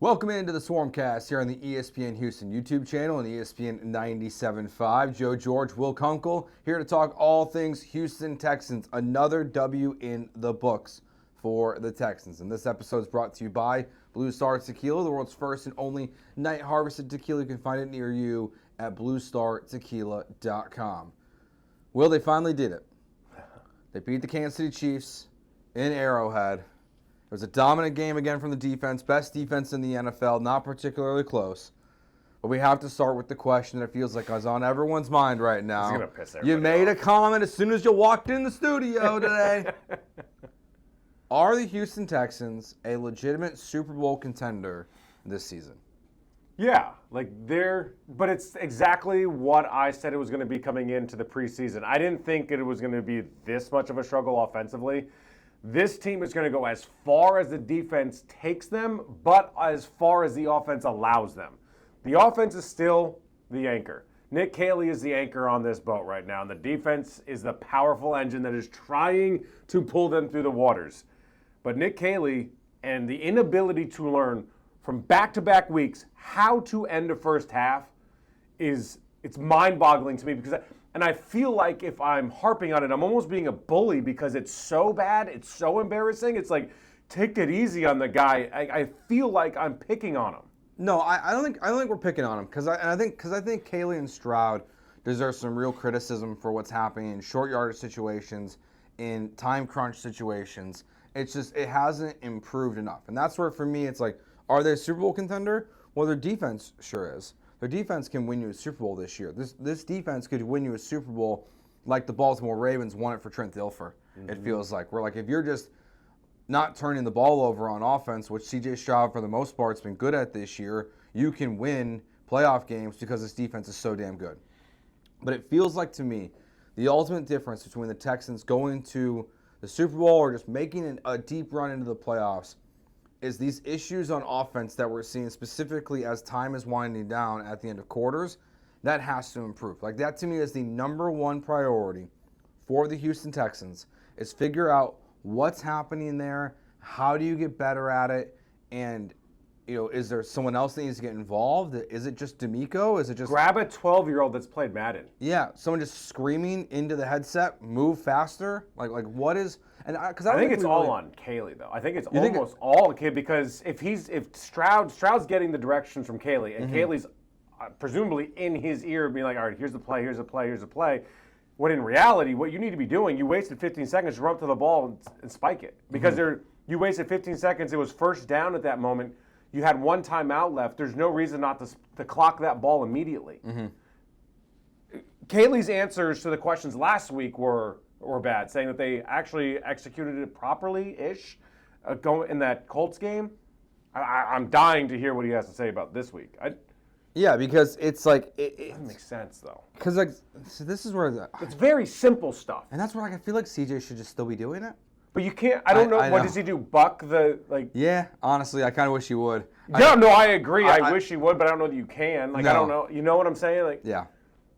Welcome into the Swarmcast here on the ESPN Houston YouTube channel and ESPN 97.5. Joe George, Will Kunkel, here to talk all things Houston Texans. Another W in the books for the Texans. And this episode is brought to you by Blue Star Tequila, the world's first and only night harvested tequila. You can find it near you at bluestartequila.com. Will, they finally did it. They beat the Kansas City Chiefs in Arrowhead. It was a dominant game again from the defense, best defense in the NFL, not particularly close. But we have to start with the question that feels like is on everyone's mind right now. It's gonna piss everybody You made off. a comment as soon as you walked in the studio today. Are the Houston Texans a legitimate Super Bowl contender this season? Yeah, but it's exactly what I said it was going to be coming into the preseason. I didn't think it was going to be this much of a struggle offensively. This team is going to go as far as the defense takes them, but as far as the offense allows them. The offense is still the anchor. Nick Caley is the anchor on this boat right now, and the defense is the powerful engine that is trying to pull them through the waters. But Nick Caley and the inability to learn from back-to-back weeks how to end a first half it's mind-boggling to me and I feel like if I'm harping on it, I'm almost being a bully because it's so bad, it's so embarrassing. It's like, take it easy on the guy. I feel like I'm picking on him. No, I don't think we're picking on him because I think Caley and Stroud deserve some real criticism for what's happening in short yardage situations, in time crunch situations. It's just it hasn't improved enough, and that's where for me it's like, are they a Super Bowl contender? Well, their defense sure is. Their defense can win you a Super Bowl this year. This defense could win you a Super Bowl like the Baltimore Ravens won it for Trent Dilfer. Mm-hmm. It feels like. We're like, if you're just not turning the ball over on offense, which C.J. Stroud for the most part has been good at this year, you can win playoff games because this defense is so damn good. But it feels like to me the ultimate difference between the Texans going to the Super Bowl or just making a deep run into the playoffs is these issues on offense that we're seeing specifically as time is winding down at the end of quarters. That has to improve. Like, that to me is the number one priority for the Houston Texans, is figure out what's happening there, how do you get better at it, and is there someone else that needs to get involved? Is it just DeMeco? Is it just grab a 12-year-old that's played Madden? Yeah, someone just screaming into the headset, move faster. Like what is? And I think it's all on Caley though. I think it's almost all Caley because if Stroud's getting the directions from Caley and Caley's presumably in his ear being like, all right, here's the play, here's the play, here's the play. When in reality, what you need to be doing, you wasted 15 seconds to run up to the ball and spike it because you wasted 15 seconds. It was first down at that moment. You had one timeout left. There's no reason not to clock that ball immediately. Mm-hmm. Caley's answers to the questions last week were bad, saying that they actually executed it properly-ish in that Colts game. I'm dying to hear what he has to say about this week. Yeah, because it's like it doesn't make sense though. Because so this is where it's very simple stuff, and that's where I feel like CJ should just still be doing it. But you can't. I don't know. What does he do? Buck the like? Yeah, honestly, I kind of wish he would. Yeah, no, I agree. I wish he would, but I don't know that you can. Like, no. I don't know. You know what I'm saying? Like, yeah.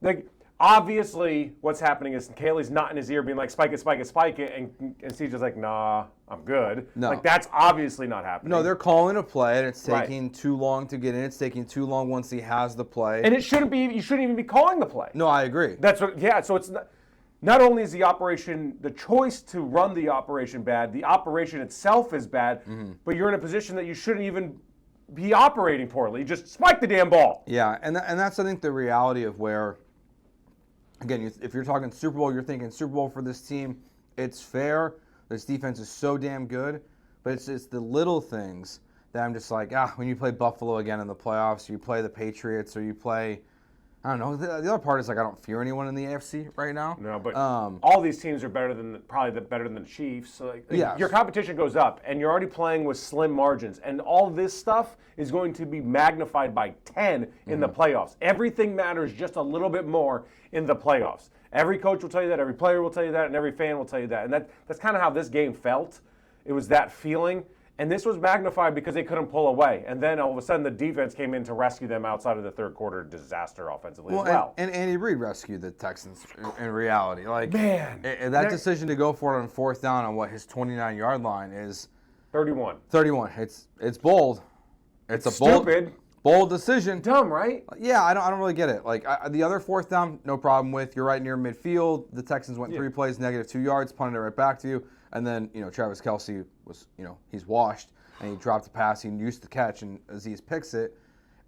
Like, obviously, what's happening is Caley's not in his ear being like, spike it, and CJ's like, nah, I'm good. No. Like, that's obviously not happening. No, they're calling a play, and it's taking too long to get in. It's taking too long once he has the play. And it shouldn't be. You shouldn't even be calling the play. No, I agree. That's what. Yeah. So it's not only is the choice to run the operation bad, the operation itself is bad, but you're in a position that you shouldn't even be operating poorly. Just spike the damn ball. Yeah, and that's, I think, the reality of where, again, if you're talking Super Bowl, you're thinking Super Bowl for this team. It's fair. This defense is so damn good, but it's the little things that I'm just like, when you play Buffalo again in the playoffs, or you play the Patriots, or you play, I don't know. The other part is like I don't fear anyone in the AFC right now. No, but all these teams are better than the Chiefs. So your competition goes up, and you're already playing with slim margins, and all this stuff is going to be magnified by 10 in the playoffs. Everything matters just a little bit more in the playoffs. Every coach will tell you that, every player will tell you that, and every fan will tell you that. And that's kind of how this game felt. It was that feeling. And this was magnified because they couldn't pull away. And then all of a sudden the defense came in to rescue them outside of the third quarter disaster offensively as well. And Andy Reid rescued the Texans in reality. Like, man, that decision to go for it on fourth down on his 29-yard line is 31. 31. It's bold. It's a stupid. bold decision. Dumb, right? Yeah, I don't really get it. Like the other fourth down, no problem with. You're right near midfield. The Texans went 3 plays, -2 yards, punted it right back to you, and then Travis Kelce was he's washed and he dropped a pass. He used the catch, and Aziz picks it,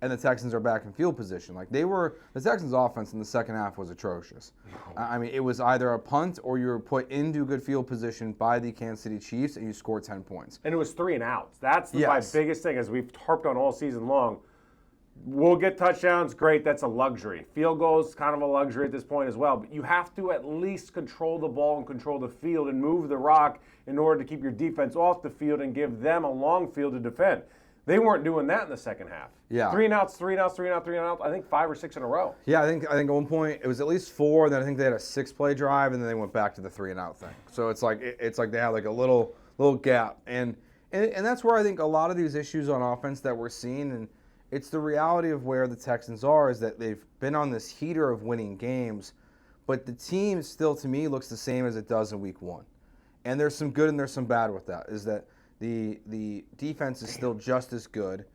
and the Texans are back in field position. Like the Texans' offense in the second half was atrocious. I mean, it was either a punt or you were put into good field position by the Kansas City Chiefs and you scored 10 points. And it was 3 and outs. That's my biggest thing, as we've harped on all season long. We'll get touchdowns, great, that's a luxury. Field goals, kind of a luxury at this point as well. But you have to at least control the ball and control the field and move the rock in order to keep your defense off the field and give them a long field to defend. They weren't doing that in the second half. Yeah. 3 and outs, 3 and outs, 3 and outs, 3 and outs. I think 5 or 6 in a row. Yeah, I think at one point it was at least 4. Then I think they had a 6-play drive, and then they went back to the 3 and out thing. So it's like they had like a little gap, and that's where I think a lot of these issues on offense that we're seeing, and it's the reality of where the Texans are, is that they've been on this heater of winning games, but the team still to me looks the same as it does in week 1, and there's some good and there's some bad with that. Is that the defense is still just as good.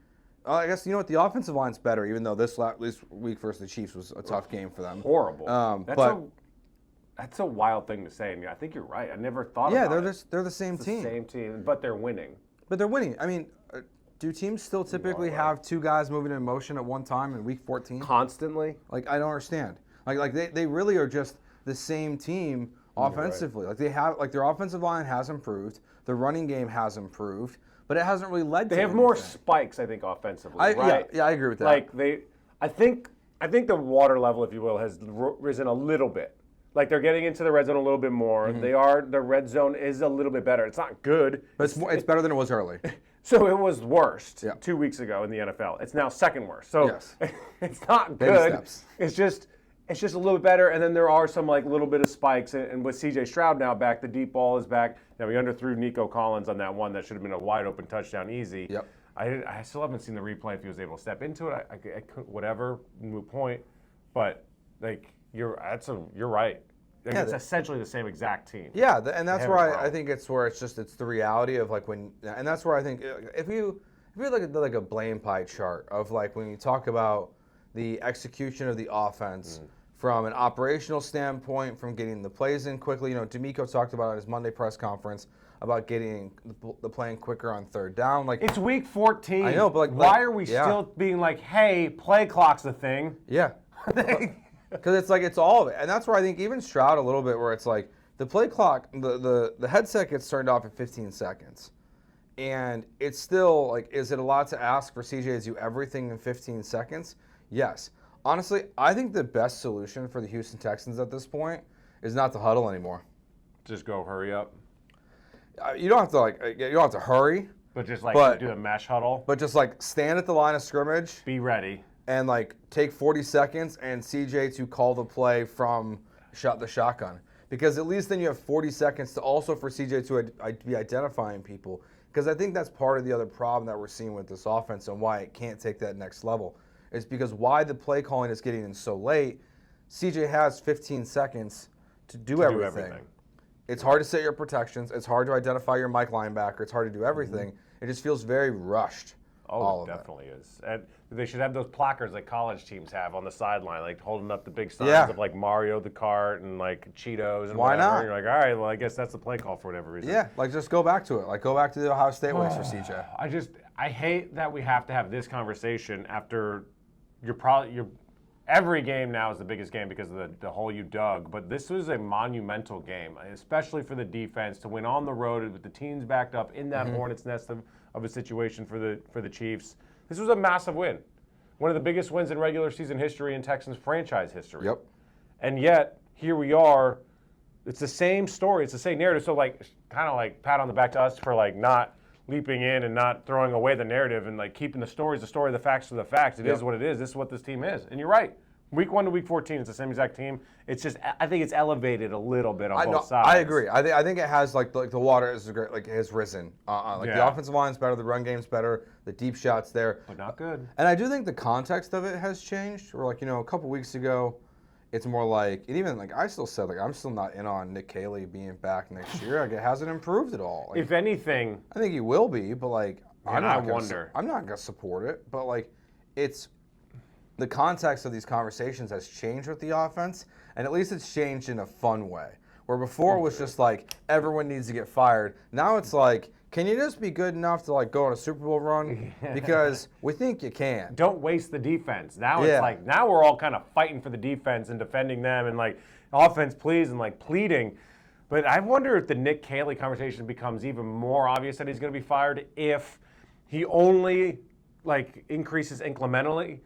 I guess the offensive line's better, even though this week versus the Chiefs was a tough game for them. Horrible. That's a wild thing to say. I mean, I think you're right. I never thought about it. Yeah, they're the same team. The same team, but they're winning. But they're winning. I mean, do teams still typically have 2 guys moving in motion at one time in week 14? Constantly? Like, I don't understand. Like they really are just the same team offensively. Right. Like they have, like their offensive line has improved, the running game has improved, but it hasn't really led to They have anything. more spikes, I think, offensively. Right? Yeah, I agree with that. Like I think the water level, if you will, has risen a little bit. Like they're getting into the red zone a little bit more. Mm-hmm. The red zone is a little bit better. It's not good, but it's better than it was early. So it was worst 2 weeks ago in the NFL. It's now second worst. So it's not good. Baby steps. It's just a little bit better. And then there are some like little bit of spikes. And with C.J. Stroud now back, the deep ball is back. Now he underthrew Nico Collins on that one that should have been a wide open touchdown, easy. Yep. I still haven't seen the replay if he was able to step into it. I couldn't, whatever, moot point. But like you're right. Like it's essentially the same exact team. Yeah, and that's where I think it's the reality of like and that's where I think if you look at like a blame pie chart of like when you talk about the execution of the offense from an operational standpoint, from getting the plays in quickly. DeMeco talked about at his Monday press conference about getting the playing quicker on 3rd down. Like it's week 14. I know, but why are we still being like, hey, play clock's a thing? Yeah. Because it's all of it. And that's where I think even Stroud a little bit, where it's like the play clock, the headset gets turned off at 15 seconds. And it's still like, is it a lot to ask for CJ to do everything in 15 seconds? Yes. Honestly, I think the best solution for the Houston Texans at this point is not to huddle anymore. Just go hurry up. You don't have to hurry. But just do a mesh huddle. But just like stand at the line of scrimmage. Be ready. And like take 40 seconds and CJ to call the play from the shotgun, because at least then you have 40 seconds to also for CJ to be identifying people, because I think that's part of the other problem that we're seeing with this offense and why it can't take that next level. Is because why the play calling is getting in so late. CJ has 15 seconds to do everything. It's hard to set your protections. It's hard to identify your Mike linebacker. It's hard to do everything. It just feels very rushed. Oh, it definitely is. And they should have those placards like college teams have on the sideline, like holding up the big signs of like Mario the Kart and like Cheetos and why whatever. not? And you're like, all right, well, I guess that's the play call for whatever reason. Yeah, like just go back to it. Like go back to the Ohio State ways for CJ. I hate that we have to have this conversation after every game now is the biggest game because of the hole you dug. But this was a monumental game, especially for the defense to win on the road with the teams backed up in that hornet's nest of a situation for the Chiefs. This was a massive win. One of the biggest wins in regular season history in Texans franchise history. Yep. And yet, here we are. It's the same story. It's the same narrative. So, kind of like pat on the back to us for, not leaping in and not throwing away the narrative and, keeping the story, the facts are the facts. It is what it is. This is what this team is. And you're right. Week 1 to week 14, it's the same exact team. It's just, I think it's elevated a little bit on both sides. I agree. I think it has, the water is has risen. The offensive line's better, the run game's better, the deep shot's there. But not good. And I do think the context of it has changed. Where, a couple weeks ago, it's more like, and even, I still said, I'm still not in on Nick Caley being back next year. It hasn't improved at all. If anything. I think he will be, but, I wonder. I'm not going to support it, but like it's the context of these conversations has changed with the offense, and at least it's changed in a fun way. Where before it was just like everyone needs to get fired. Now it's like, can you just be good enough to like go on a Super Bowl run? Because we think you can. Don't waste the defense. Now it's like now we're all kind of fighting for the defense and defending them and like offense please and like pleading. But I wonder if the Nick Caley conversation becomes even more obvious that he's going to be fired if he only like increases incrementally,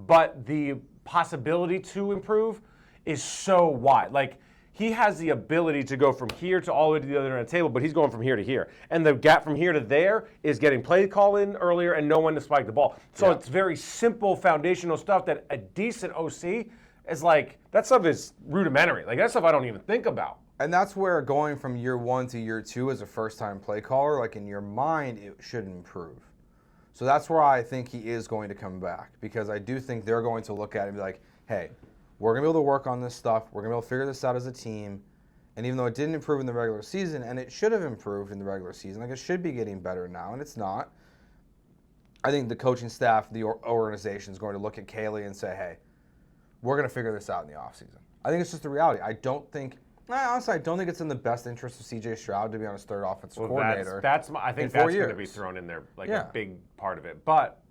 but the possibility to improve is so wide. Like he has the ability to go from here to all the way to the other end of the table, but he's going from here to here. And the gap from here to there is getting play call in earlier and no one to spike the ball. So it's very simple foundational stuff that a decent OC is like, that stuff is rudimentary. Like that stuff I don't even think about. And that's where going from year 1 to year 2 as a first-time play caller, like in your mind, it should improve. So that's where I think he is going to come back, because I do think they're going to look at it and be like, hey, we're going to be able to work on this stuff. We're going to be able to figure this out as a team. And even though it didn't improve in the regular season, and it should have improved in the regular season, like it should be getting better now, and it's not, I think the coaching staff, the organization is going to look at Caley and say, hey, we're going to figure this out in the offseason. I think it's just the reality. Honestly, I don't think it's in the best interest of C.J. Stroud to be on his third offensive coordinator. I think that's going to be thrown in there, like a big part of it. But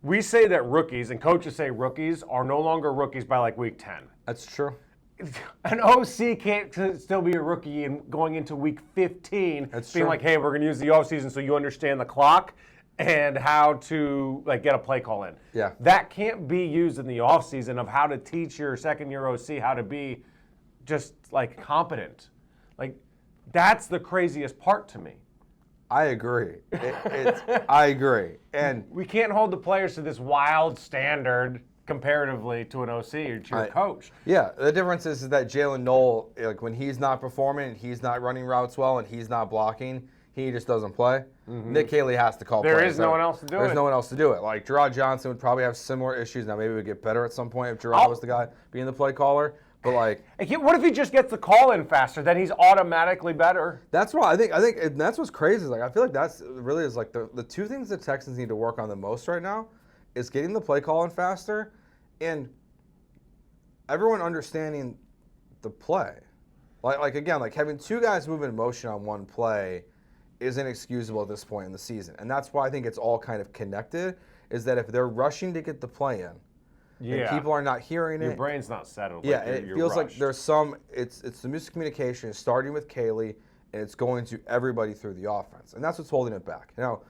we say that rookies, and coaches say rookies, are no longer rookies by like week 10. That's true. An OC can't still be a rookie and going into week 15 being like, hey, we're going to use the offseason so you understand the clock and how to like get a play call in. Yeah. That can't be used in the offseason of how to teach your second-year OC how to be just like competent. Like that's the craziest part to me. I agree. I agree. And we can't hold the players to this wild standard comparatively to an OC or to your coach. Yeah, the difference is that Jalen Noel, like when he's not performing, he's not running routes well, and he's not blocking, he just doesn't play. Mm-hmm. Nick Caley has to call plays. There is no one else to do it. There's no one else to do it. Like Gerard Johnson would probably have similar issues. Now maybe we would get better at some point if Gerard was the guy being the play caller. But like, what if he just gets the call in faster? Then he's automatically better. That's why I think and that's what's crazy. Like I feel like that's really is like the two things the Texans need to work on the most right now is getting the play call in faster and everyone understanding the play. Like again, like having two guys move in motion on one play is inexcusable at this point in the season. And that's why I think it's all kind of connected, is that if they're rushing to get the play in, and people are not hearing it. Your brain's not settled. Yeah, like it feels like there's it's the miscommunication starting with Caley, and it's going to everybody through the offense. And that's what's holding it back. Now,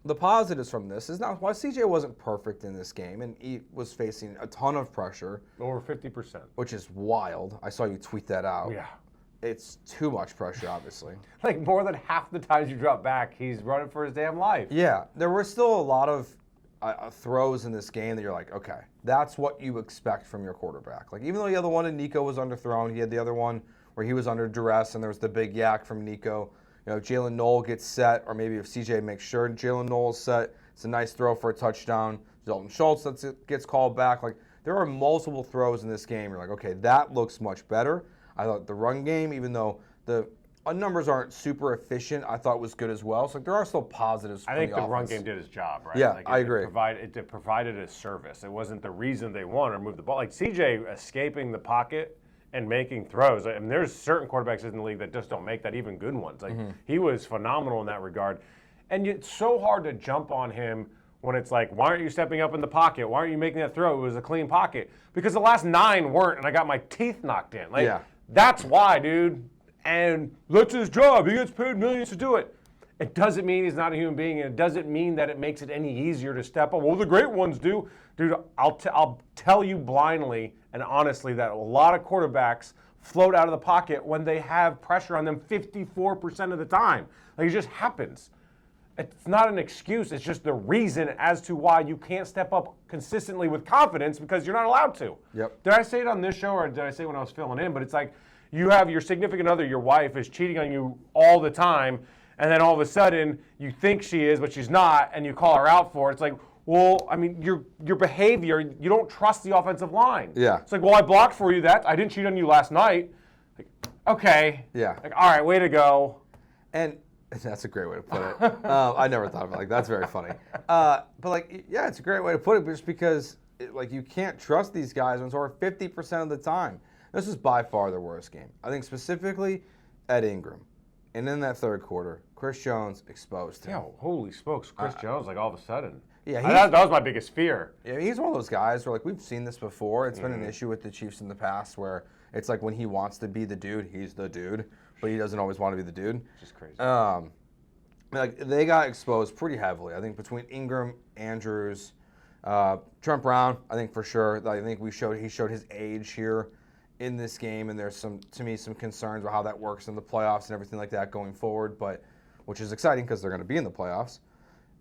the positives from this is now why CJ wasn't perfect in this game, and he was facing a ton of pressure. Over 50%. Which is wild. I saw you tweet that out. Yeah. It's too much pressure, obviously. Like more than half the times you drop back, he's running for his damn life. Yeah, there were still a lot of throws in this game that you're like, okay, that's what you expect from your quarterback. Like even though the other one in Nico was underthrown, he had the other one where he was under duress, and there was the big yak from Nico. You know, if Jalen Noel gets set, or maybe if CJ makes sure Jalen Noel's set, it's a nice throw for a touchdown. Dalton Schultz gets called back. Like there are multiple throws in this game. You're like, okay, that looks much better. I thought the run game, even though the numbers aren't super efficient, I thought was good as well. So like, there are still positives. I think the run game did its job, right? Yeah, like I agree. It provided a service. It wasn't the reason they won or moved the ball. Like CJ escaping the pocket and making throws. I mean, there's certain quarterbacks in the league that just don't make that, even good ones. Like he was phenomenal in that regard. And it's so hard to jump on him when it's like, why aren't you stepping up in the pocket? Why aren't you making that throw? It was a clean pocket. Because the last 9 weren't, and I got my teeth knocked in. Like, that's why, dude. And that's his job. He gets paid millions to do it. It doesn't mean he's not a human being, and it doesn't mean that it makes it any easier to step up. Well, the great ones do. Dude, I'll tell you blindly and honestly that a lot of quarterbacks float out of the pocket when they have pressure on them 54% of the time. Like, it just happens. It's not an excuse. It's just the reason as to why you can't step up consistently with confidence, because you're not allowed to. Yep. Did I say it on this show, or did I say it when I was filling in? But it's like, you have your significant other, your wife, is cheating on you all the time, and then all of a sudden you think she is, but she's not, and you call her out for it. It's like, well, I mean, your behavior, you don't trust the offensive line. Yeah. It's like, well, I blocked for you that. I didn't cheat on you last night. Like, okay. Yeah. Like, all right, way to go. And That's a great way to put it. I never thought of it like that's very funny. But like, yeah, it's a great way to put it, just because like you can't trust these guys when it's over 50% of the time. This is by far the worst game. I think specifically Ed Ingram, and in that third quarter, Chris Jones exposed him. Yeah, holy smokes, Chris Jones! Like all of a sudden. Yeah, that was my biggest fear. Yeah, he's one of those guys where like we've seen this before. It's been an issue with the Chiefs in the past where it's like when he wants to be the dude, he's the dude, but he doesn't always want to be the dude. Just crazy. Like they got exposed pretty heavily. I think between Ingram, Andrews, Trent Brown, I think for sure. I think he showed his age here in this game, and there's some concerns about how that works in the playoffs and everything like that going forward. But which is exciting because they're going to be in the playoffs,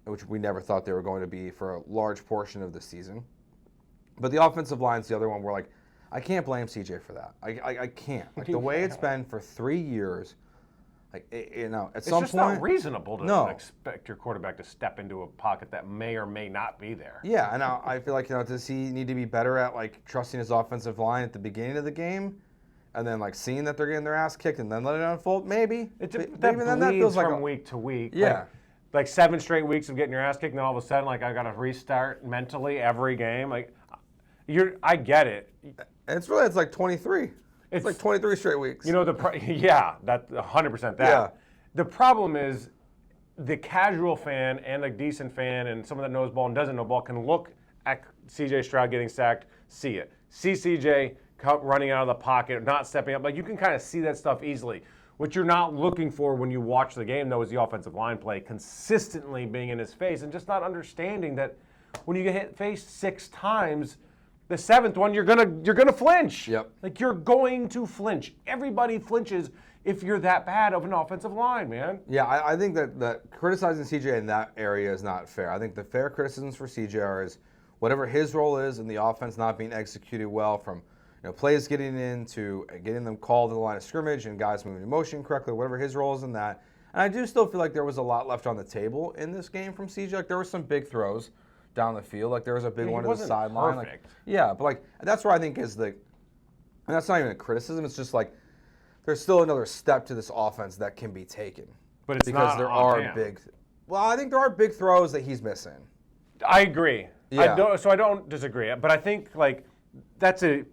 which we never thought they were going to be for a large portion of the season. But the offensive line's the other one where, like, I can't blame CJ for that. I can't. Like, the way it's been for 3 years, like, at some point... It's just not reasonable to No. expect your quarterback to step into a pocket that may or may not be there. Yeah, and I feel like, does he need to be better at, like, trusting his offensive line at the beginning of the game? And then, like, seeing that they're getting their ass kicked and then let it unfold? Maybe. That feels bleeds like from week to week. Yeah. Like 7 straight weeks of getting your ass kicked, and then all of a sudden, like, I got to restart mentally every game. Like, I get it. It's like 23. It's like 23 straight weeks. You know, yeah, that's 100% that. Yeah. The problem is the casual fan and the decent fan and someone that knows ball and doesn't know ball can look at C.J. Stroud getting sacked, see it. See C.J. running out of the pocket, not stepping up. Like, you can kind of see that stuff easily. What you're not looking for when you watch the game, though, is the offensive line play consistently being in his face and just not understanding that when you get hit face 6 times, the 7th one, you're gonna flinch. Yep. Like, you're going to flinch. Everybody flinches if you're that bad of an offensive line, man. Yeah, I think that criticizing CJ in that area is not fair. I think the fair criticisms for CJ are is whatever his role is in the offense not being executed well, from plays getting in to getting them called to the line of scrimmage and guys moving in motion correctly, whatever his role is in that. And I do still feel like there was a lot left on the table in this game from CJ. Like, there were some big throws down the field. Like, there was a big one to the sideline. Like, yeah, but like that's where I think is and that's not even a criticism. It's just like there's still another step to this offense that can be taken. But it's because not there on are him. big. Well, I think there are big throws that he's missing. I agree. Yeah. I don't disagree. But I think, like, that's a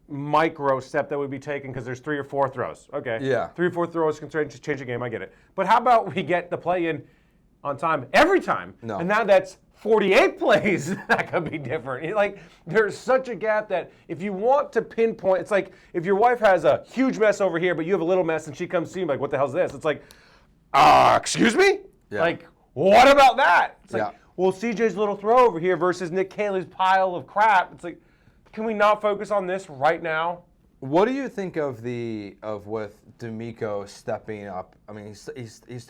micro step that would be taken because there's 3 or 4 throws. Okay. Yeah. 3 or 4 throws can change a game. I get it. But how about we get the play in on time every time? No. And now that's 48 plays that could be different. Like, there's such a gap that if you want to pinpoint, it's like if your wife has a huge mess over here, but you have a little mess, and she comes to you like, what the hell's this? It's like, excuse me? Yeah. Like, what about that? It's like, Yeah. well, CJ's little throw over here versus Nick Caley's pile of crap. It's like, can we not focus on this right now? What do you think of with DeMeco stepping up? I mean,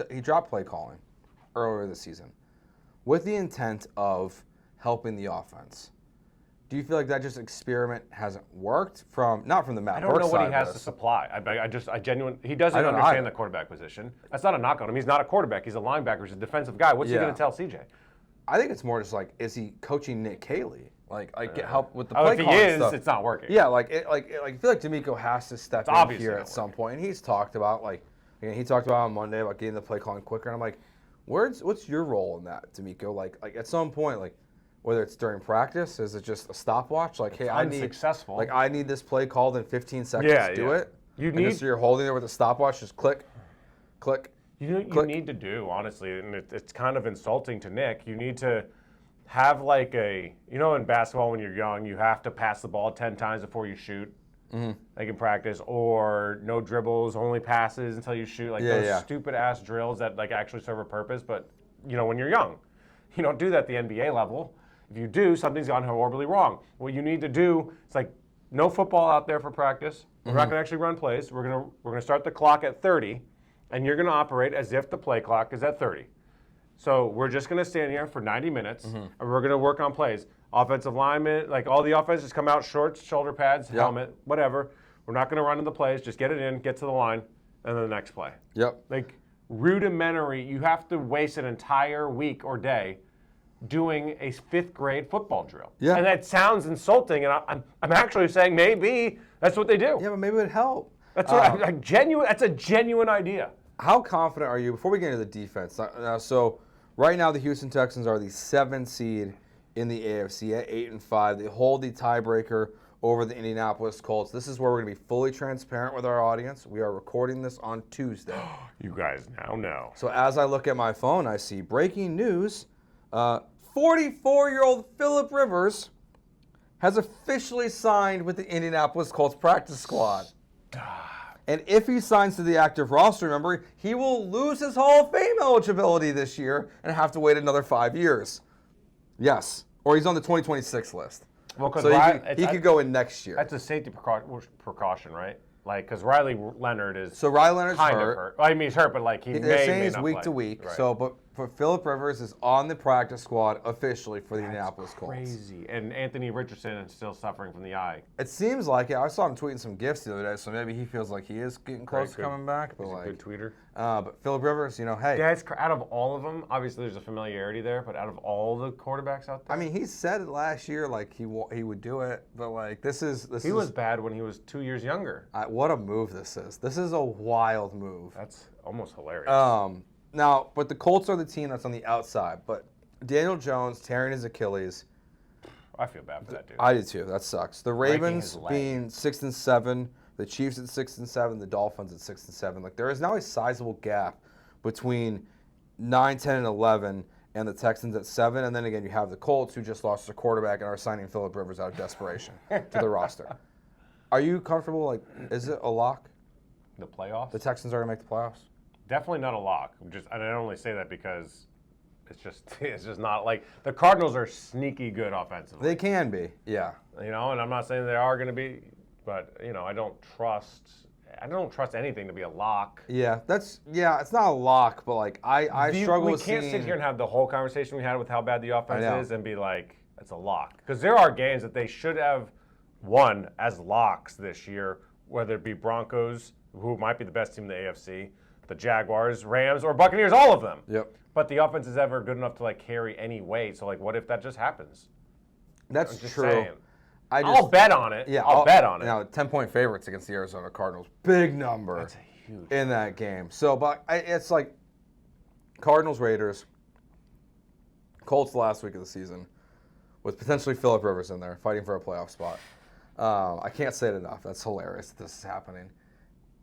he dropped play calling earlier this season with the intent of helping the offense. Do you feel like that just experiment hasn't worked not from the Matt I don't Burke know what side he has of to this? supply. I genuinely, he doesn't I don't understand either. the quarterback position. That's not a knock on him. He's not a quarterback. He's a linebacker. He's a defensive guy. What's he Yeah. going to tell CJ? I think it's more just like, is he coaching Nick Caley? Get help with the Oh, play if he calling is, stuff. it's not working. Yeah, I feel like DeMeco has to step in obviously here not at some point. And he's talked about he talked about on Monday about getting the play calling quicker. And I'm like, what's your role in that, DeMeco? Like at some point, like whether it's during practice, is it just a stopwatch? Like, hey, I need this play called in 15 seconds to do it. So you're holding there with a stopwatch, just click, click. You need to do, honestly, and it's kind of insulting to Nick. You need to have in basketball when you're young, you have to pass the ball 10 times before you shoot, like in practice, or no dribbles, only passes until you shoot. Like those stupid ass drills that actually serve a purpose. But when you're young, you don't do that at the NBA level. If you do, something's gone horribly wrong. What you need to do, it's like no football out there for practice. We're not going to actually run plays. We're gonna start the clock at 30, and you're going to operate as if the play clock is at 30. So we're just going to stand here for 90 minutes, and we're going to work on plays. Offensive linemen, like all the offenses come out, shorts, shoulder pads, helmet, whatever. We're not going to run into the plays. Just get it in, get to the line, and then the next play. Yep. Like rudimentary, you have to waste an entire week or day doing a 5th grade football drill. Yeah. And that sounds insulting, and I'm actually saying maybe that's what they do. Yeah, but maybe it would help. That's that's a genuine idea. How confident are you, before we get into the defense, so right now the Houston Texans are the 7th seed in the AFC at 8-5. They hold the tiebreaker over the Indianapolis Colts. This is where we're going to be fully transparent with our audience. We are recording this on Tuesday. You guys now know. So as I look at my phone, I see breaking news. 44-year-old Phillip Rivers has officially signed with the Indianapolis Colts practice squad. And if he signs to the active roster, remember, he will lose his Hall of Fame eligibility this year and have to wait another 5 years. Yes. Or he's on the 2026 list. Well, so he could go in next year. That's a safety precaution, right? Like, because Riley Leonard is so Riley Leonard's kind hurt. of hurt. Well, I mean, he's hurt, but like They're saying he's week to week. Right. So, but Phillip Rivers is on the practice squad officially for the Indianapolis Colts. Crazy. And Anthony Richardson is still suffering from the eye. It seems like it. I saw him tweeting some gifs the other day, so maybe he feels like he is getting close to coming back. But he's a good tweeter. But Phillip Rivers, hey. Guys, out of all of them, obviously there's a familiarity there, but out of all the quarterbacks out there, I mean, he said it last year, like he would do it, but like this is. He was bad when he was 2 years younger. What a move this is! This is a wild move. That's almost hilarious. Now, but the Colts are the team that's on the outside. But Daniel Jones tearing his Achilles. I feel bad for that dude. I do too. That sucks. The Ravens being 6-7, the Chiefs at 6-7, the Dolphins at 6-7. Like there is now a sizable gap between 9, 10, and 11, and the Texans at 7. And then again, you have the Colts who just lost their quarterback and are signing Phillip Rivers out of desperation to the roster. Are you comfortable? Like, is it a lock? The playoffs? The Texans are going to make the playoffs? Definitely not a lock. And I don't only say that because it's just not like the Cardinals are sneaky good offensively. They can be, yeah. And I'm not saying they are going to be, but I don't trust anything to be a lock. Yeah, it's not a lock, but like I struggle with seeing. We can't sit here and have the whole conversation we had with how bad the offense is and be like it's a lock, because there are games that they should have won as locks this year, whether it be Broncos, who might be the best team in the AFC, the Jaguars, Rams, or Buccaneers, all of them. Yep. But the offense is ever good enough to like carry any weight. So like, what if that just happens? That's true. Saying. I'll bet on it. Yeah, I'll bet on it. Now, 10-point favorites against the Arizona Cardinals, big number. That's a huge in that game. So, but it's like Cardinals, Raiders, Colts last week of the season, with potentially Phillip Rivers in there fighting for a playoff spot. I can't say it enough. That's hilarious that this is happening.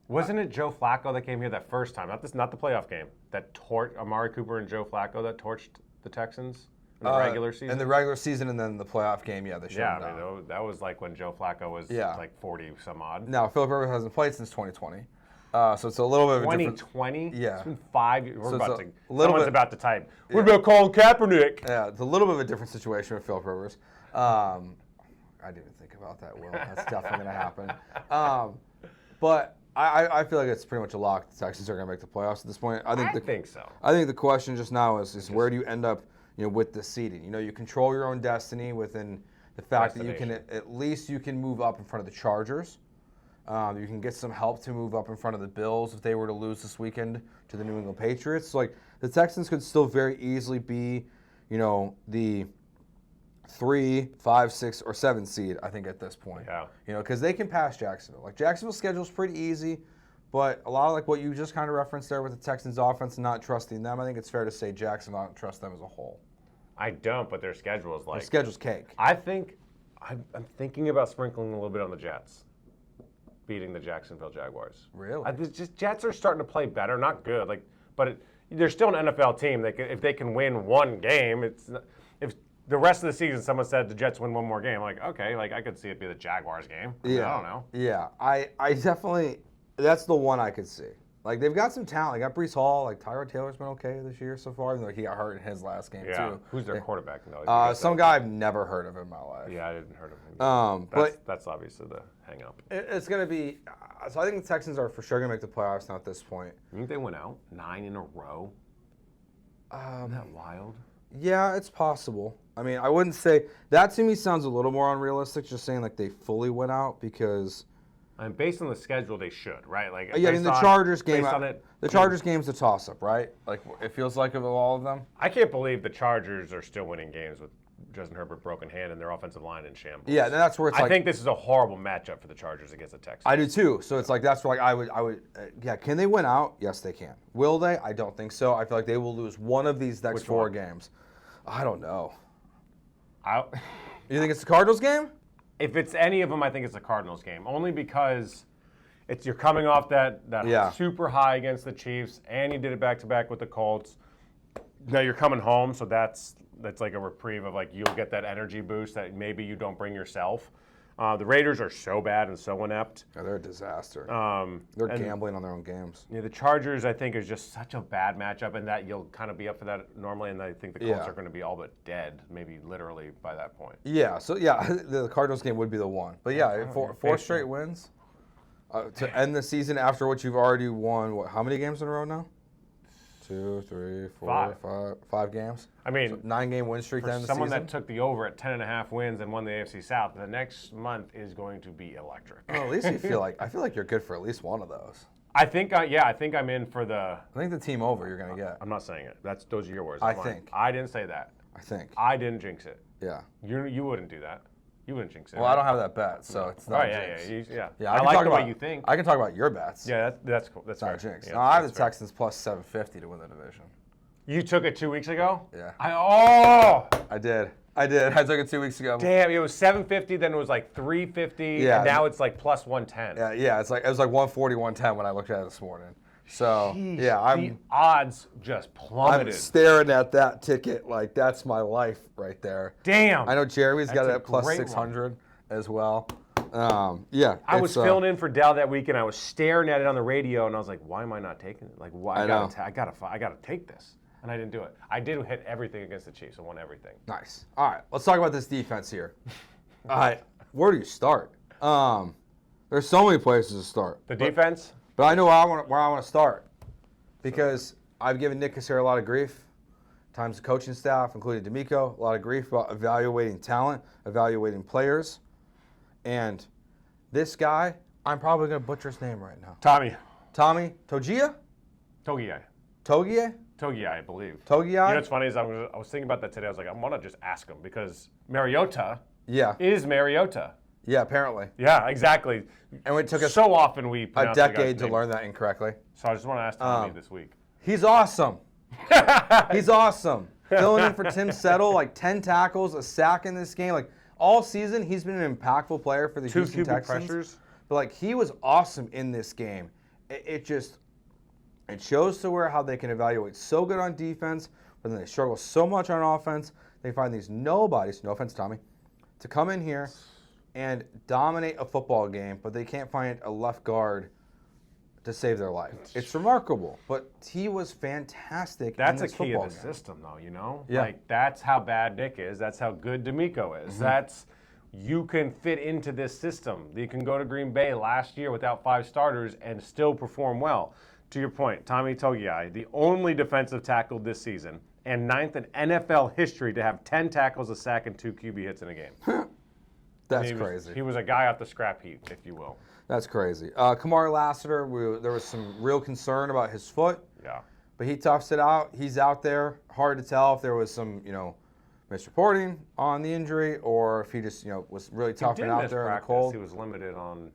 Wasn't it Joe Flacco that came here that first time? Not the playoff game. That torched Amari Cooper and Joe Flacco that torched the Texans in the regular season. In the regular season, and then the playoff game, they shut him down. I mean, that was like when Joe Flacco was like 40 some odd. Now Phillip Rivers hasn't played since 2020, so it's a little bit of a 2020. Yeah, it's been 5 years. Someone's about to type. What about Colin Kaepernick? Yeah, it's a little bit of a different situation with Phillip Rivers. I didn't even think about that, Will. That's definitely going to happen. But I feel like it's pretty much a lock. The Texans are going to make the playoffs at this point. I think so. I think the question just now is where do you end up, with the seeding? You control your own destiny within the fact that you can at least move up in front of the Chargers. You can get some help to move up in front of the Bills if they were to lose this weekend to the New England Patriots. So, like the Texans could still very easily be, the 3, 5, 6, or 7 seed, I think, at this point. Yeah. Because they can pass Jacksonville. Like, Jacksonville's schedule is pretty easy, but a lot of like what you just kind of referenced there with the Texans' offense and not trusting them, I think it's fair to say Jacksonville, I don't trust them as a whole. I don't, but their schedule is like... Their schedule's cake. I think, I'm thinking about sprinkling a little bit on the Jets, beating the Jacksonville Jaguars. Really? Jets are starting to play better, not good, but they're still an NFL team. If they can win one game, if the rest of the season, someone said the Jets win one more game. Like, okay, I could see it be the Jaguars game. I don't know. Yeah, I definitely, that's the one I could see. Like, they've got some talent. They got Breece Hall. Like, Tyrod Taylor's been okay this year so far, even though he got hurt in his last game, too. Who's their quarterback? No, some guy I've never heard of in my life. Yeah, I didn't heard of him. But that's obviously the hang-up. It's going to be, so I think the Texans are for sure going to make the playoffs now at this point. You think they went out 9 in a row? Isn't that wild? Yeah, it's possible. I mean, I wouldn't say that to me sounds a little more unrealistic. Just saying like they fully went out because. I mean, based on the schedule, they should, right? Like, yeah, I mean the Chargers game. The Chargers game's a toss-up, right? Like it feels like of all of them. I can't believe the Chargers are still winning games with Justin Herbert broken hand and their offensive line in shambles. Yeah, that's where it's I think this is a horrible matchup for the Chargers against the Texans. I do too. So it's like that's where I would. Yeah, can they win out? Yes, they can. Will they? I don't think so. I feel like they will lose one of these next 4 games. I don't know. You think it's the Cardinals game? If it's any of them, I think it's the Cardinals game. Only because you're coming off that super high against the Chiefs, and you did it back-to-back with the Colts. Now you're coming home, so that's like a reprieve of like you'll get that energy boost that maybe you don't bring yourself. The Raiders are so bad and so inept. Oh, they're a disaster. They're gambling on their own games. Yeah, the Chargers, I think, is just such a bad matchup, and that you'll kind of be up for that normally, and I think the Colts are going to be all but dead, maybe literally by that point. Yeah, so the Cardinals game would be the one. But yeah, four straight wins to end the season after what you've already won. How many games in a row now? 2, 3, 4, 5 games. I mean, so 9-game win streak. Then someone that took the over at 10.5 wins and won the AFC South, the next month is going to be electric. Well, at least I feel like you're good for at least one of those. I think I'm in for the. I think the team over you're gonna get. I'm not saying it. Those are your words. I think. I didn't say that. I think. I didn't jinx it. Yeah. You wouldn't do that. You wouldn't jinx it. Well, I don't have that bet, so it's not. Yeah. I like the way you think. I can talk about your bets. Yeah, that's cool. That's not fair. jinx. Yeah, no, I have the Texans plus 750 to win the division. You took it 2 weeks ago? Yeah. I did. I took it 2 weeks ago. Damn, it was 750, then it was like 350, and now it's like plus 110. Yeah, it was like 140, 110 when I looked at it this morning. So, Jeez, the odds just plummeted. I'm staring at that ticket like that's my life right there. Damn. I know Jeremy's got it at plus 600 as well. I was filling in for Dell that weekend. I was staring at it on the radio, and I was like, "Why am I not taking it? Like, why? I gotta take this." And I didn't do it. I did hit everything against the Chiefs. I won everything. Nice. All right, let's talk about this defense here. All right, where do you start? There's so many places to start. The defense? But I know where I want to start because I've given Nick Cassera a lot of grief, times the coaching staff, including DeMeco, a lot of grief about evaluating talent, evaluating players. And this guy, I'm probably going to butcher his name right now. Tommy Togiai? Togiai, I believe. Togiai? You know what's funny is I was thinking about that today. I was like, I want to just ask him because Mariota is Mariota. Yeah, apparently. Yeah, exactly. And it took us so often we a decade to learn that incorrectly. So I just want to ask Tommy this week. He's awesome. He's awesome. Filling in for Tim Settle, like 10 tackles, a sack in this game. Like all season, he's been an impactful player for the Houston Texans. Pressures. But like he was awesome in this game. It shows to where how they can evaluate so good on defense, but then they struggle so much on offense. They find these nobodies, no offense, Tommy, to come in here and dominate a football game, but they can't find a left guard to save their life. It's remarkable, but he was fantastic. That's in this a key of the system, though. You know, like that's how bad Nick is. That's how good DeMeco is. That's you can fit into this system. You can go to Green Bay last year without 5 starters and still perform well. To your point, Tommy Togiai, the only defensive tackle this season and 9th in NFL history to have 10 tackles, a sack, and 2 QB hits in a game. That's crazy. He was a guy off the scrap heap, if you will. That's crazy. Kamari Lassiter, there was some real concern about his foot. Yeah. But he toughs it out. He's out there. Hard to tell if there was some, misreporting on the injury or if he just, was really toughing out there in the cold. He was limited on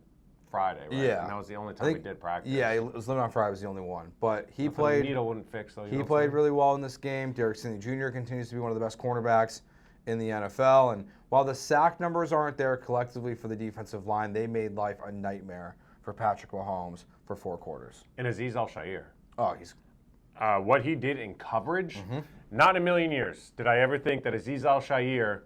Friday, right? Yeah. And that was the only time he did practice. Yeah, he was limited on Friday. Was the only one. But he Nothing played. The needle wouldn't fix, though. He played really well in this game. Derek Stingley Jr. continues to be one of the best cornerbacks in the NFL. And while the sack numbers aren't there collectively for the defensive line, they made life a nightmare for Patrick Mahomes for 4 quarters. And Azeez Al-Shaair. Oh, he's... what he did in coverage, not in a million years did I ever think that Azeez Al-Shaair,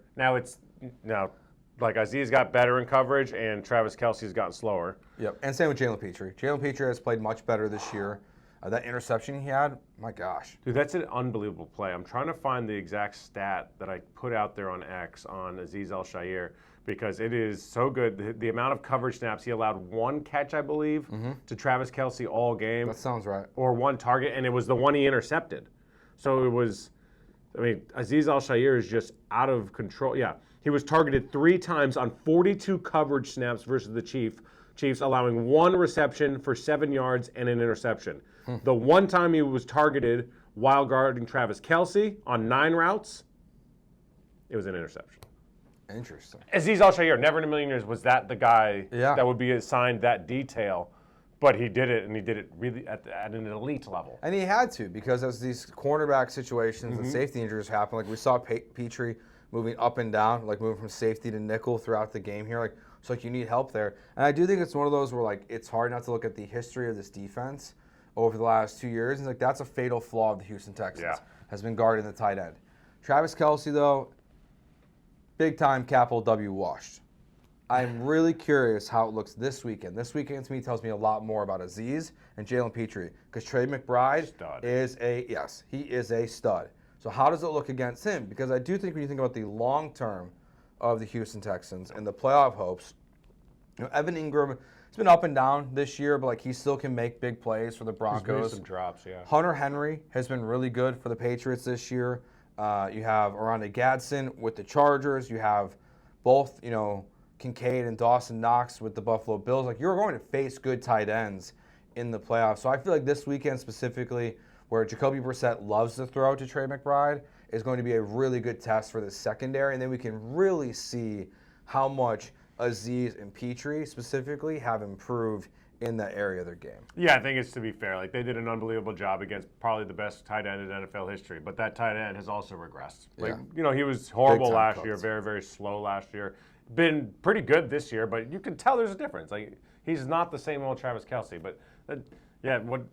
like Azeez got better in coverage and Travis Kelce's gotten slower. Yep, and same with Jalen Petrie. Jalen Petrie has played much better this year. That interception he had, my gosh. Dude, that's an unbelievable play. I'm trying to find the exact stat that I put out there on X on Azeez Al-Shaair because it is so good. The amount of coverage snaps, he allowed 1 catch, I believe, to Travis Kelce all game. That sounds right. Or 1 target, and it was the one he intercepted. So it was, Azeez Al-Shaair is just out of control. Yeah, he was targeted 3 times on 42 coverage snaps versus the Chiefs, allowing 1 reception for 7 yards and an interception. The one time he was targeted while guarding Travis Kelce on 9 routes, It was an interception. Interesting. Azeez Al-Shaair, never in a million years was that the guy Yeah. that would be assigned that detail, but he did it, and he did it really at an elite level. And he had to, because as these cornerback situations and safety injuries happen, like we saw Petrie moving up and down, like moving from safety to nickel throughout the game here. Like, so like you need help there. And I do think it's one of those where like it's hard not to look at the history of this defense over the last 2 years. And like that's a fatal flaw of the Houston Texans, has been guarding the tight end. Travis Kelce, though, big time capital W washed. I'm really curious how it looks this weekend. This weekend to me tells me a lot more about Azeez and Jalen Petrie, because Trey McBride is he is a stud. So how does it look against him? Because I do think when you think about the long term of the Houston Texans and the playoff hopes, Evan Ingram has been up and down this year, but like he still can make big plays for the Broncos. He's some drops, yeah. Hunter Henry has been really good for the Patriots this year. You have Aranda Gadsden with the Chargers. You have both, Kincaid and Dawson Knox with the Buffalo Bills. Like, you're going to face good tight ends in the playoffs. So I feel like this weekend specifically, where Jacoby Brissett loves to throw to Trey McBride, is going to be a really good test for the secondary. And then we can really see how much Azeez and Petrie specifically have improved in that area of their game. Yeah, I think it's to be fair. Like, they did an unbelievable job against probably the best tight end in NFL history, but that tight end has also regressed. Like, he was horrible last year, very, very slow last year. Been pretty good this year, but you can tell there's a difference. Like, he's not the same old Travis Kelce, but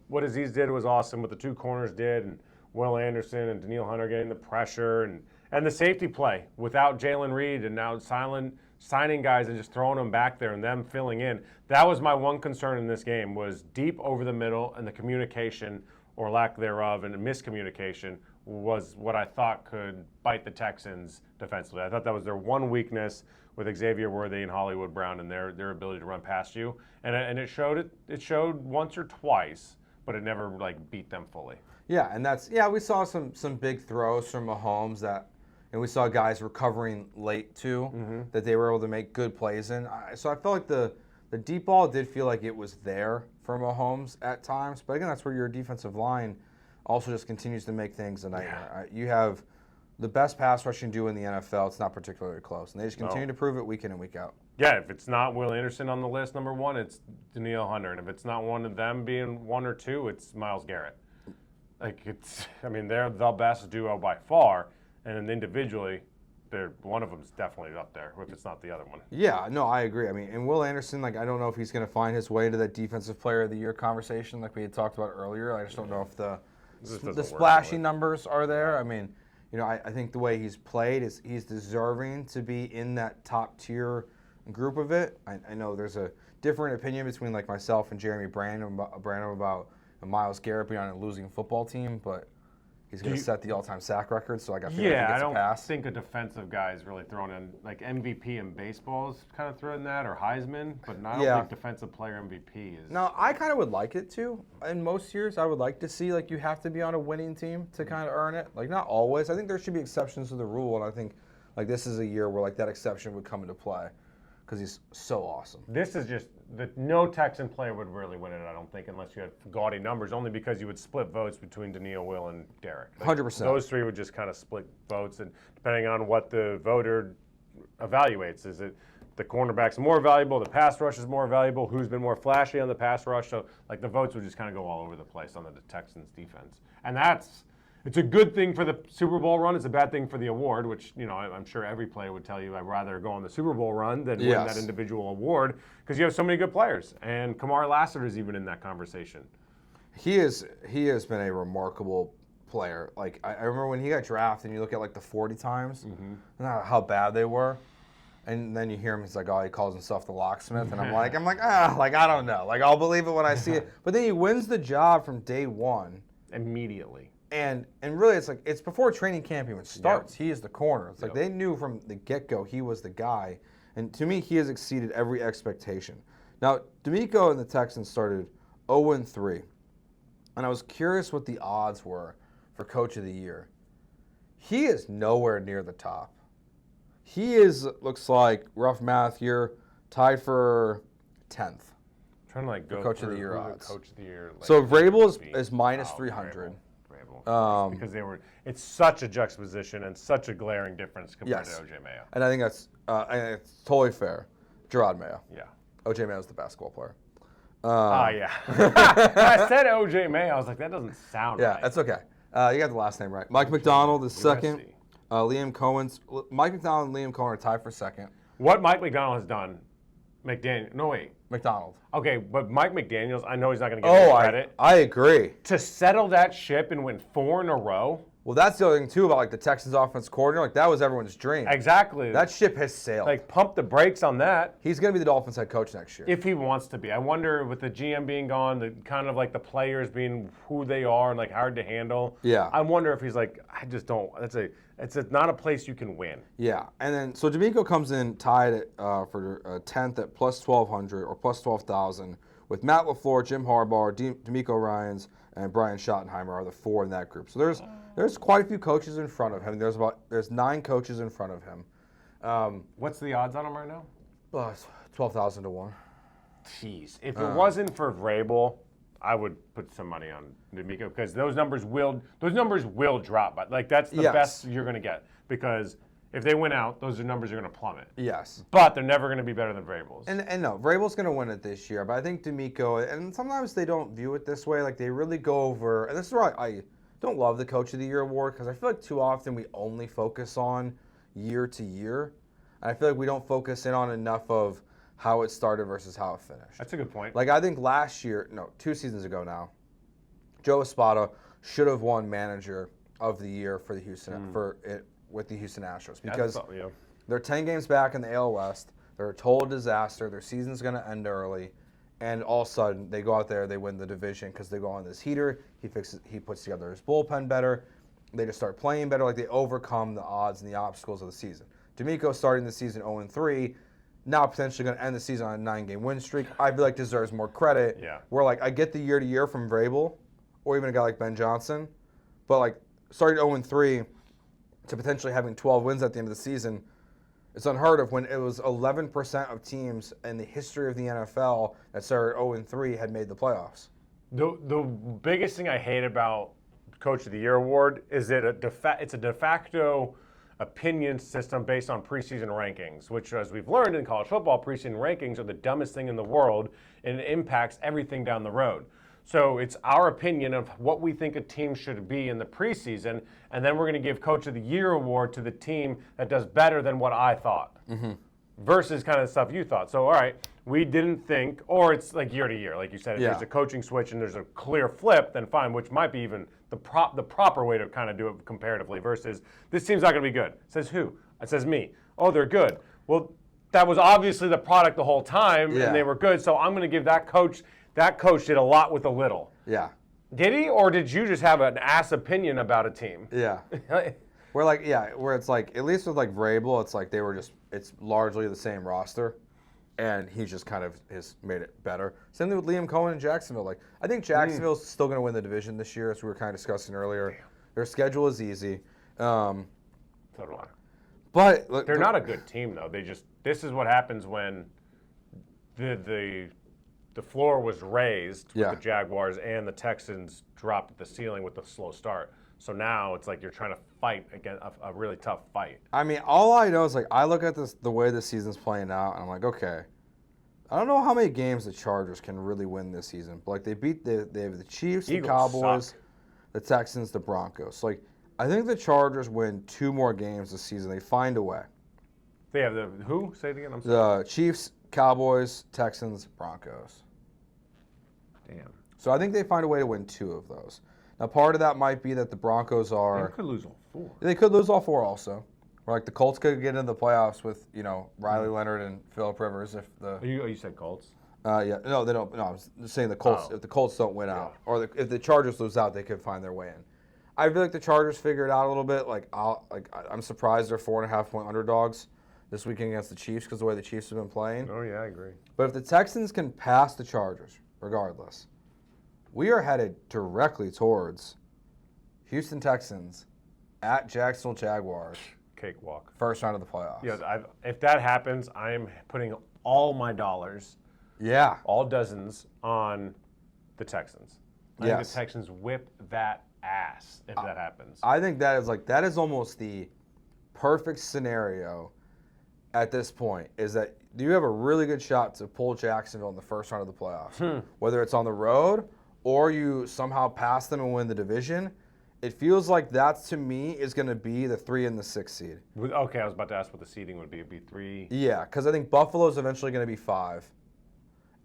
what Azeez did was awesome. What the two corners did, and Will Anderson and Danielle Hunter getting the pressure, and the safety play without Jalen Reed, and now signing guys and just throwing them back there and them filling in. That was my one concern in this game, was deep over the middle, and the communication or lack thereof and miscommunication was what I thought could bite the Texans defensively. I thought that was their one weakness with Xavier Worthy and Hollywood Brown and their ability to run past you. And it showed once or twice, but it never beat them fully. Yeah, and we saw some big throws from Mahomes and we saw guys recovering late too, that they were able to make good plays in. So I felt like the deep ball did feel like it was there for Mahomes at times. But again, that's where your defensive line also just continues to make things a nightmare. You have the best pass rushing duo in the NFL. It's not particularly close. And they just continue to prove it week in and week out. Yeah, if it's not Will Anderson on the list, number one, it's Danielle Hunter. And if it's not one of them being one or two, it's Myles Garrett. They're the best duo by far. And individually, one of them's definitely up there, if it's not the other one. Yeah, no, I agree. And Will Anderson, I don't know if he's going to find his way into that Defensive Player of the Year conversation like we had talked about earlier. I just don't know if the splashy numbers are there. I think the way he's played is he's deserving to be in that top tier group of it. I know there's a different opinion between myself and Jeremy Brandon about Myles Garrett being on a losing football team, but he's going to set the all-time sack record, so I feel like he gets a pass. Yeah, I don't think a defensive guy is really thrown in. MVP in baseball is kind of thrown in that, or Heisman, but I don't think defensive player MVP is. No, I kind of would like it to. In most years, I would like to see you have to be on a winning team to kind of earn it. Not always. I think there should be exceptions to the rule, and I think this is a year where that exception would come into play because he's so awesome. This is just no Texan player would really win it, I don't think, unless you had gaudy numbers, only because you would split votes between Danielle, Will, and Derek. 100%. Those three would just kind of split votes, and depending on what the voter evaluates, is it the cornerback's more valuable, the pass rush is more valuable, who's been more flashy on the pass rush, so the votes would just kind of go all over the place on the Texans defense. And it's a good thing for the Super Bowl run. It's a bad thing for the award, which, I'm sure every player would tell you I'd rather go on the Super Bowl run than win that individual award, because you have so many good players. And Kamar Lassiter is even in that conversation. He has been a remarkable player. I remember when he got drafted and you look at the 40 times, how bad they were. And then you hear him, he's he calls himself the locksmith. And I don't know. I'll believe it when I see it. But then he wins the job from day one. Immediately. And really, it's before training camp even starts. He is the corner. It's they knew from the get-go he was the guy. And to me, he has exceeded every expectation. Now, DeMeco and the Texans started 0-3. And I was curious what the odds were for Coach of the Year. He is nowhere near the top. He looks like, rough math here, tied for 10th. Trying to go Coach of the Year odds. Coach of the Year. So Vrabel is minus 300. because it's such a juxtaposition and such a glaring difference compared to OJ Mayo. And I think it's totally fair. Gerard Mayo. Yeah. OJ Mayo's the basketball player. Yeah. When I said OJ Mayo, I was like, that doesn't sound right. Yeah, that's okay. You got the last name right. Mike McDonald is second. Mike McDonald and Liam Cohen are tied for second. What Mike McDonald has done, McDonald. Okay, but Mike McDaniels, I know he's not going to get any credit. I agree. To settle that ship and win 4 in a row. Well, that's the other thing, too, about like the Texans offense coordinator. Like, that was everyone's dream. Exactly. That ship has sailed. Like, pump the brakes on that. He's going to be the Dolphins head coach next year. If he wants to be. I wonder, with the GM being gone, the kind of like the players being who they are and like hard to handle. Yeah. I wonder if he's like, I just don't. It's not a place you can win. Yeah. And then, so DeMeco comes in tied at, for 10th at plus 1,200 or plus 12,000 with Matt LaFleur, Jim Harbaugh, DeMeco Ryans, and Brian Schottenheimer are the 4 in that group. So there's quite a few coaches in front of him. There's 9 coaches in front of him. What's the odds on him right now? 12,000 to 1. Jeez. If it wasn't for Vrabel, I would put some money on DeMeco because those numbers will drop. But like that's the best you're going to get because if they win out, those numbers are going to plummet. Yes. But they're never going to be better than Vrabel's. And no, Vrabel's going to win it this year. But I think DeMeco, and sometimes they don't view it this way. Like they really go over, and this is why I don't love the Coach of the Year award because I feel like too often we only focus on year to year. And I feel like we don't focus in on enough of how it started versus how it finished. That's a good point. Like I think 2 seasons ago now, Joe Espada should have won Manager of the Year for the with the Houston Astros because they're 10 games back in the AL West. They're a total disaster. Their season's going to end early, and all of a sudden they go out there, they win the division because they go on this heater. He puts together his bullpen better. They just start playing better. Like they overcome the odds and the obstacles of the season. DeMeco starting the season 0-3. Now potentially going to end the season on a 9-game win streak. I feel like deserves more credit. Yeah. Where like I get the year to year from Vrabel, or even a guy like Ben Johnson, but like starting 0-3 to potentially having 12 wins at the end of the season, it's unheard of when it was 11% of teams in the history of the NFL that started 0-3 had made the playoffs. The biggest thing I hate about Coach of the Year award is that it's a de facto opinion system based on preseason rankings, which, as we've learned in college football, preseason rankings are the dumbest thing in the world, and it impacts everything down the road. So it's our opinion of what we think a team should be in the preseason, and then we're going to give Coach of the Year award to the team that does better than what I thought, versus kind of the stuff you thought. So, all right, we didn't think, or it's like year to year, like you said, if there's a coaching switch and there's a clear flip, then fine, which might be even the proper way to kind of do it comparatively, versus this team's not going to be good. It says who? It says me. Oh, they're good. Well, that was obviously the product the whole time, and they were good, so I'm going to give that coach did a lot with a little. Yeah. Did he, or did you just have an ass opinion about a team? Yeah. Where it's like, at least with like Vrabel, it's like it's largely the same roster, and he just kind of has made it better. Same thing with Liam Cohen in Jacksonville. Like, I think Jacksonville's still going to win the division this year, as we were kind of discussing earlier. Damn. Their schedule is easy. So do I. But look, they're not a good team, though. This is what happens when the floor was raised with the Jaguars and the Texans dropped at the ceiling with the slow start. So now it's like you're trying to fight against a really tough fight. I mean, all I know is like I look at the way the season's playing out, and I'm like, okay, I don't know how many games the Chargers can really win this season. But like they have the Chiefs, Eagles the Cowboys, suck. The Texans, the Broncos. So like I think the Chargers win 2 more games this season. They find a way. They have the who? Say it again. I'm sorry. The Chiefs, Cowboys, Texans, Broncos. Damn. So I think they find a way to win 2 of those. Now, part of that might be that the Broncos are. They could lose all 4. They could lose all 4 also. Or like the Colts could get into the playoffs with Riley Leonard and Phillip Rivers if the. You said Colts. No, they don't. No, I was saying the Colts. If the Colts don't win out, or if the Chargers lose out, they could find their way in. I feel like the Chargers figure it out a little bit. I'm surprised they're 4.5-point underdogs this weekend against the Chiefs because the way the Chiefs have been playing. Oh yeah, I agree. But if the Texans can pass the Chargers, regardless, we are headed directly towards Houston Texans at Jacksonville Jaguars. Cakewalk. First round of the playoffs. Yeah, if that happens, I am putting all my dollars, all dozens, on the Texans. I think the Texans whip that ass if that happens. I think that is almost the perfect scenario at this point, is that you have a really good shot to pull Jacksonville in the first round of the playoffs. Whether it's on the road or you somehow pass them and win the division, it feels like that, to me, is going to be the 3 and the 6 seed. Okay, I was about to ask what the seeding would be. It'd be 3. Yeah, because I think Buffalo's eventually going to be 5.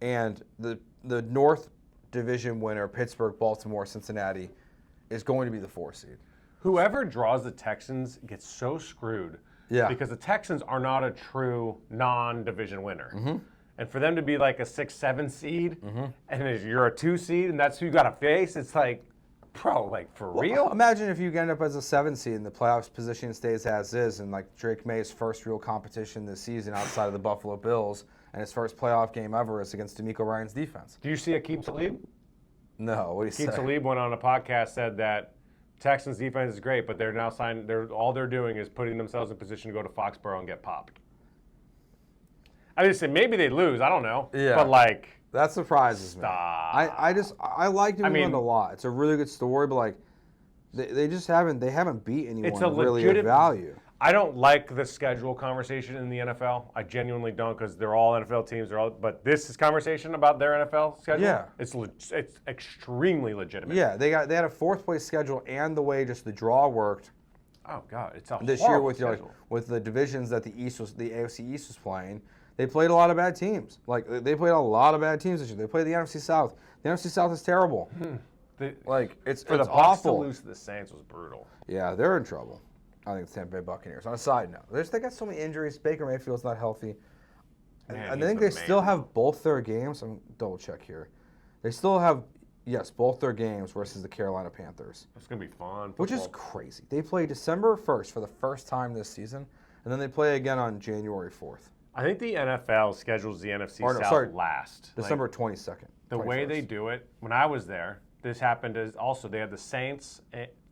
And the North Division winner, Pittsburgh, Baltimore, Cincinnati, is going to be the 4 seed. Whoever draws the Texans gets so screwed. Yeah. Because the Texans are not a true non-division winner. And for them to be like a 6-7 seed, and you're a 2 seed, and that's who you got to face, it's like, bro, like, for real? Imagine if you end up as a 7 seed and the playoffs position stays as is, and like Drake May's first real competition this season outside of the Buffalo Bills, and his first playoff game ever is against DeMeco Ryan's defense. Do you see Aqib Talib? No, what do you Aqib say? Talib went on a podcast, said that Texans defense is great, but they're now signed. All they're doing is putting themselves in position to go to Foxborough and get popped. I just say maybe they lose. I don't know. Yeah. But like, That surprises stop. me. I like New England a lot. It's a really good story, but like they haven't beat anyone It's a really of legitimate value. I don't like the schedule conversation in the NFL. I genuinely don't, because they're all NFL teams. But this is conversation about their NFL schedule. Yeah. It's extremely legitimate. Yeah, they had a 4th place schedule, and the way just the draw worked Oh God, it's a this year horrible with schedule. with the divisions that the AFC East was playing. They played a lot of bad teams. Like they played a lot of bad teams this year. They played the NFC South. The NFC South is terrible. It's For the it's Bucs awful. to lose to the Saints was brutal. Yeah, they're in trouble. I think the Tampa Bay Buccaneers. On a side note, they got so many injuries. Baker Mayfield's not healthy. Man, I he's think the they still man. have both their games. I'm double check here. They still have, yes, both their games versus the Carolina Panthers, It's gonna be fun. which is Football. crazy. They play December 1st for the first time this season, and then they play again on January 4th. I think the NFL schedules the NFC Or no, South sorry, last. Like, December 22nd. the way 21st. they do it, when I was there, this happened as also they had the Saints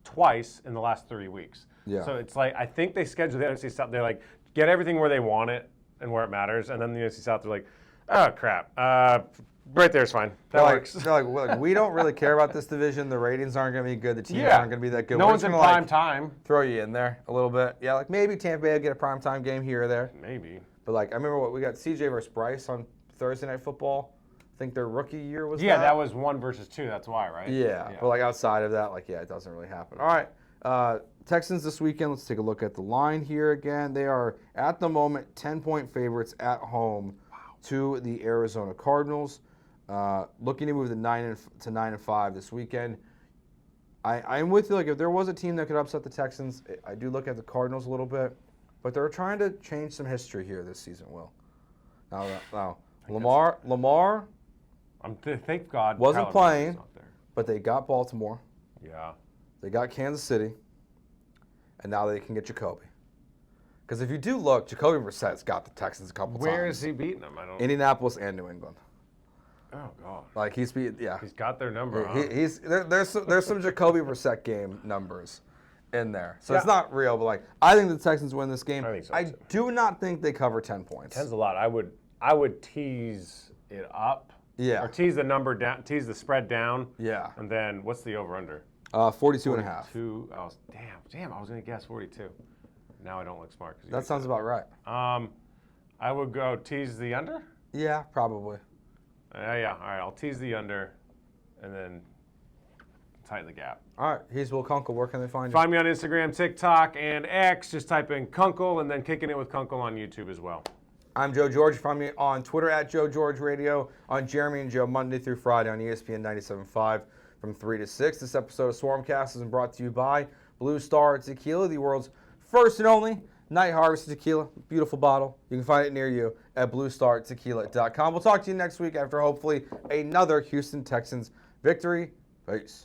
twice in the last 3 weeks. Yeah. So it's like I think they schedule the NFC South. They're like get everything where they want it and where it matters, and then the NFC South they're like, oh crap, right there's fine. That works. They're like, we don't really care about this division. The ratings aren't going to be good. The teams Yeah. aren't going to be that good. No We're one's just in gonna, prime time. Throw you in there a little bit. Yeah, like maybe Tampa Bay will get a primetime game here or there. Maybe. But like I remember we got CJ versus Bryce on Thursday Night Football. I think their rookie year was Yeah, that was 1 versus 2. That's why, right? Yeah, but like outside of that, like it doesn't really happen. All right, Texans this weekend. Let's take a look at the line here again. They are at the moment 10-point favorites at home to the Arizona Cardinals. Looking to move to 9-5 this weekend. I'm with you. Like if there was a team that could upset the Texans, I do look at the Cardinals a little bit, but they're trying to change some history here this season. Will now Lamar. Thank God. Wasn't Kyler playing. Murray's not there. But they got Baltimore. Yeah. They got Kansas City. And now they can get Jacoby. Because if you do look, Jacoby Brissett's got the Texans a couple times. Where is he beating them? I don't. Indianapolis and New England. Oh God. Like he's beat, yeah. He's got their number. Huh? There's some Jacoby Brissett game numbers in there. So it's Yeah. not real, but like I think the Texans win this game. I think so, I too. do not think they cover 10 points. 10's a lot. I would tease it up. Yeah. Or tease the number down, tease the spread down. Yeah. And then what's the over under? 42 and a half. 42. Damn, I was gonna guess 42. Now I don't look smart. That sounds about right. I would go tease the under. Yeah, probably. Yeah. All right, I'll tease the under, and then tighten the gap. All right, he's Will Kunkel. Where can they find you? Find me on Instagram, TikTok, and X. Just type in Kunkel, and then Kicking It with Kunkel on YouTube as well. I'm Joe George. Find me on Twitter at Joe George Radio, on Jeremy and Joe Monday through Friday on ESPN 97.5 from 3 to 6. This episode of Swarmcast has been brought to you by Blue Star Tequila, the world's first and only night harvest tequila. Beautiful bottle. You can find it near you at bluestartequila.com. We'll talk to you next week after hopefully another Houston Texans victory. Peace.